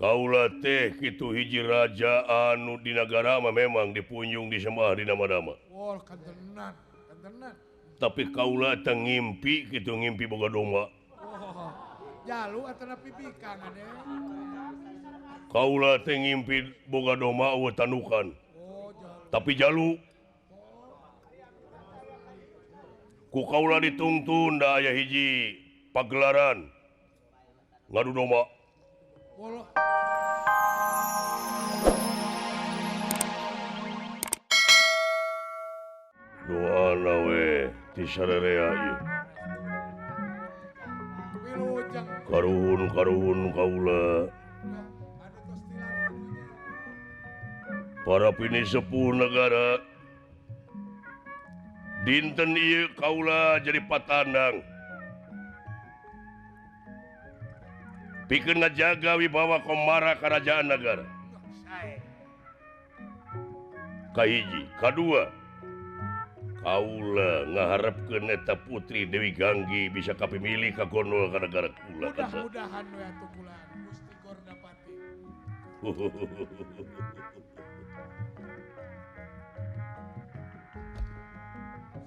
Kaula teh kitu hiji raja anu di negara mah memang dipunjung disembah di nama-nama. Wah, kantenan, kantenan. Tapi kaula teh ngimpi kitu ngimpi boga domba. Oh, jalu atau napi pikan ade. Kaula teh ngimpi boga domba eueuh tanukan. Oh, jalu. Tapi jalu ku kaula ditungtun da aya hiji pagelaran ngadu domba. Wala. Doana we ti sararea ieu. Wilujeng. Karuhun kaula. Anu tos tilar dulunya. Para pini sepuh negara dinten ieu kaula jadi patandang pikeun ngajaga wibawa komara kerajaan negara. Sae. Kahiji, kadua kaula ngaharepkeun eta putri Dewi Ganggi bisa kapimilih ka gondol ka negara kula. Mudah-mudahan we atuh bulan Gusti Gordapati.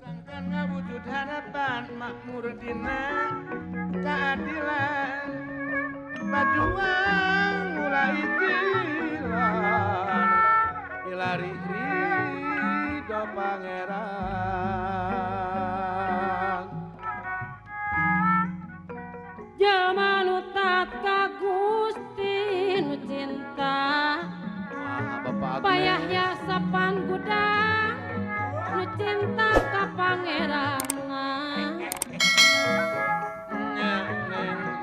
Sangkan ngawujud harapan makmur dina keadilan bajuang mulai jilan pilari ridho pangeran Jalma nu taat ka Gusti nu cinta Bapak payah ya sapan gudang nu cinta ka pangeran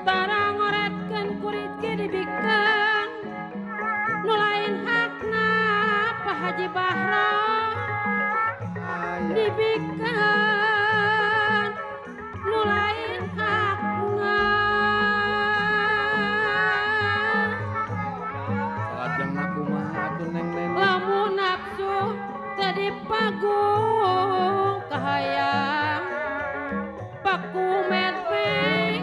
barang ngoretkeun kurit ge dibikeun nu lain hakna Pak Haji Bahro dibikeun nu lain hakna salajeng kumaha atuh neng neng lamun nafsu tadi pagung kahayang paku medwe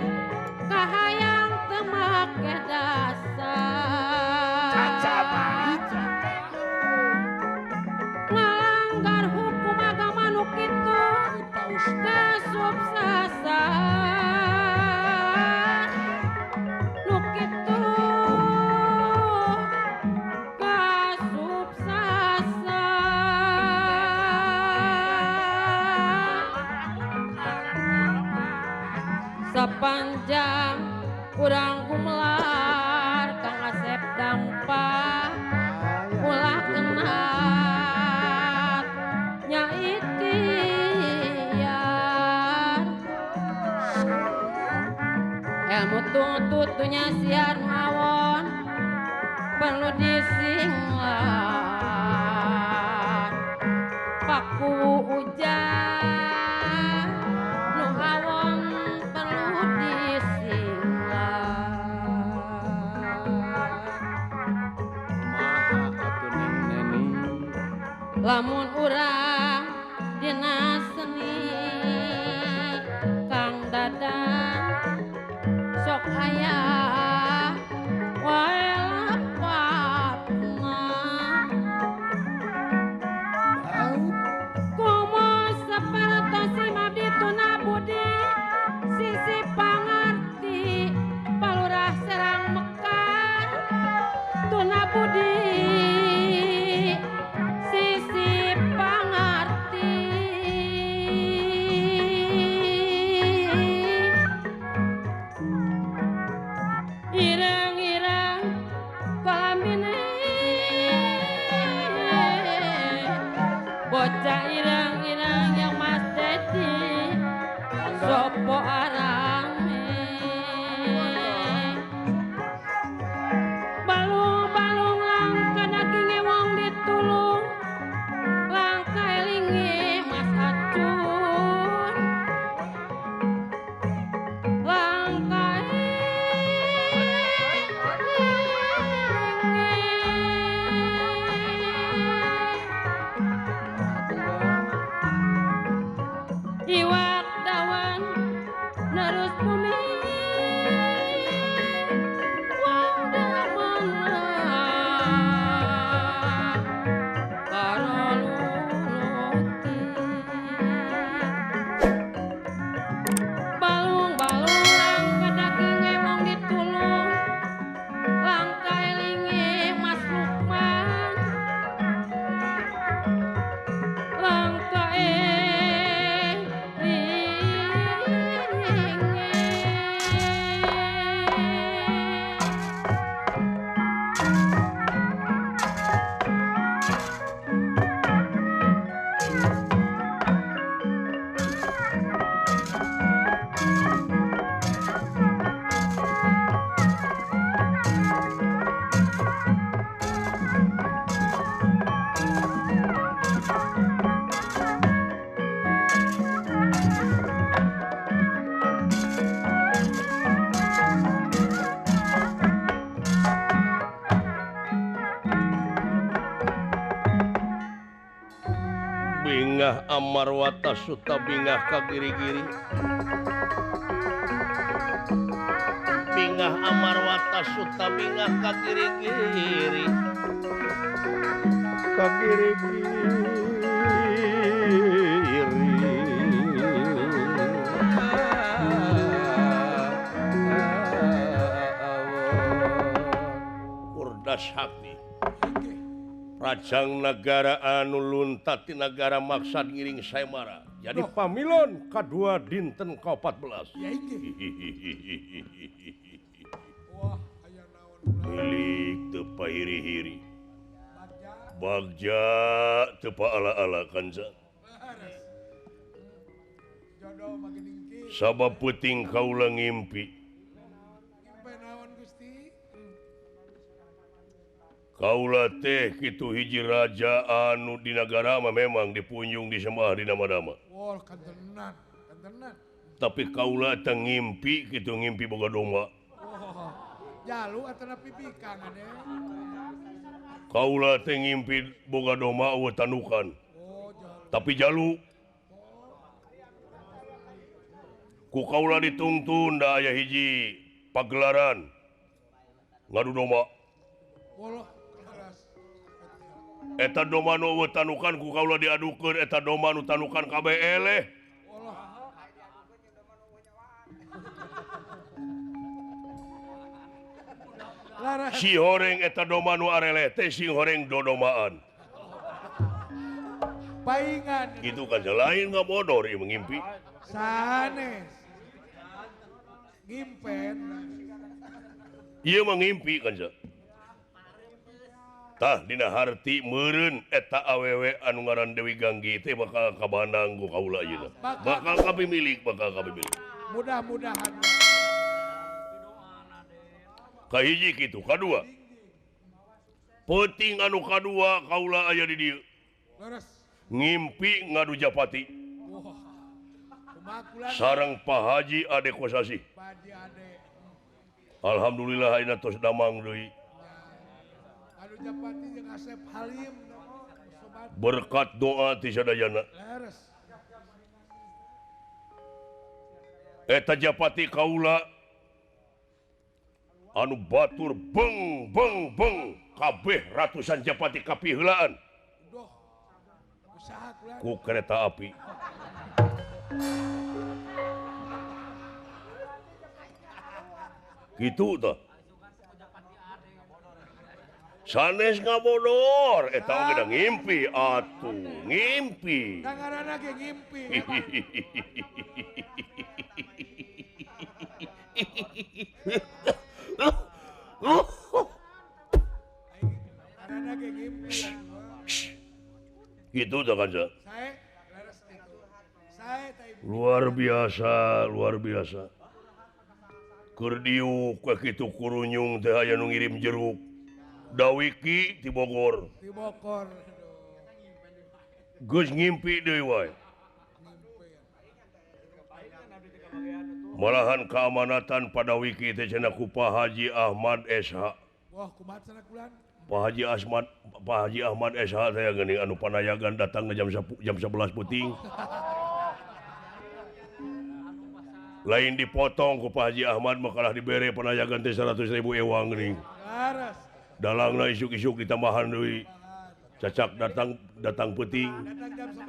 kahayang teu make dasar ngalanggar hukum agama nu kitu kasup sasar nu kitu kasup sasar sepanjang urang gumelar Kang Asep Dampa ulah kenat nya ikhtiar ilmu tutunya siar mawon perlu disinglar paku ujang nu hawon perlu disinglar kumaha atuh neng neni lamun urang dina seni Kang Dadang sok aya wae lapatna kumo sapertos mabdi tuna budi sisi pangarti palurah Serang Mekar tuna budi sisi pangarti ireng-ireng kolambine bocah ireng-ireng yang Mas Dedi sopo arame balung-balung langka daginge wong ditulung langka elinge Mas Acun langka iwak dawan amarwata suta bingah ka giri-giri bingah amarwata suta bingah ka giri-giri ka giri-giri Kurdas Hakti Rajang negara anu luntat ti negara maksad ngiring Saemara jadi pamilon kadua dinten ke-14 Ya iki. Wah, aya naon ulah. milik teu pahiri-hiri Bagja. bagja teu paala-ala kanca Laras. Jodoh makin ingki. sabab peuting kaula ngimpi Ngimpe naon Gusti? kaula teh kitu hiji raja anu di negara mah memang dipunjung disembah di nama-nama Wah, kantenan. Kantenan. tapi kaula teh ngimpi kitu ngimpi boga domba Wah. Jalu atau pipikang ade. kaula teh ngimpi boga domba eueuh tanukan Oh, jalu. tapi jalu ku kaula ditungtun da aya hiji pagelaran ngadu domba Wah, laras. eta domba nu eueuh tanukan ku kaula diadukeun eta domba nu tanukan kabeh eleh Wah. Laras. si horeng eta domba nu areleh teh si horeng dodomaan Paingan. itu kan lain nggak bodor ieu mengimpi Sanes. Gimpen. ieu mengimpi kan tah dina harti meureun eta awewe anu ngaran Dewi Ganggi teh bakal kabandang ku kaula ayeuna bakal kapimilik Mudah-mudahan. kahiji kitu kadua penting anu kadua kaula aya di dieu Laras. ngimpi ngadu japati Wah. Kumakulan. sareng Pak Haji Ade Kosasi Padi ade. alhamdulillah ayeuna tos damang deui Anu Japati jeung Asep Halim. Sobat. berkat doa ti sadayana Laras. eta japati kaula anu batur beng kabeh ratusan japati kapiheulaan Duh. Usaha kulan. ku kereta api gitu tah sanes ngabodor eta oge da ngimpi atuh ngimpi Dangarana ge ngimpi. Dangarana ge ngimpi. gitu tah kan Sa? Sae laras itu. Sae ta ibu. luar biasa keur diuk we kitu kurunyung teh aya nu ngirim jeruk dawiki ti Bogor Di Bogor. Aduh. geus ngimpi deui wae Ngimpi. malahan keamanatan pada wiki teh cenah ku Pak Haji Ahmad SH Wah, kumaha sana kulan? Pak Haji Ahmad SH teh geuning anu panayagan datang jam 11 puting lain dipotong ku Pak Haji Ahmad makalah dibere panayagan teh 100.000 ewang geuning Laras. dalangna isuk-isuk ditambahan deui cacak datang puting Datang jam 11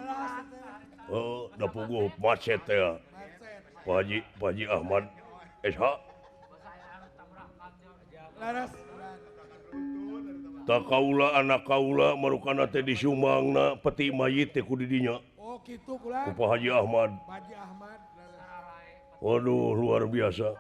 teh. oh da puguh macet teh Macet. Pak Haji Ahmad SH Laras. tak kaula anak kaula marukana teh disumangna peti mayit teh ku di dinya Oh, kitu ku kulan. Pak Haji Ahmad Haji Ahmad. Laras. waduh luar biasa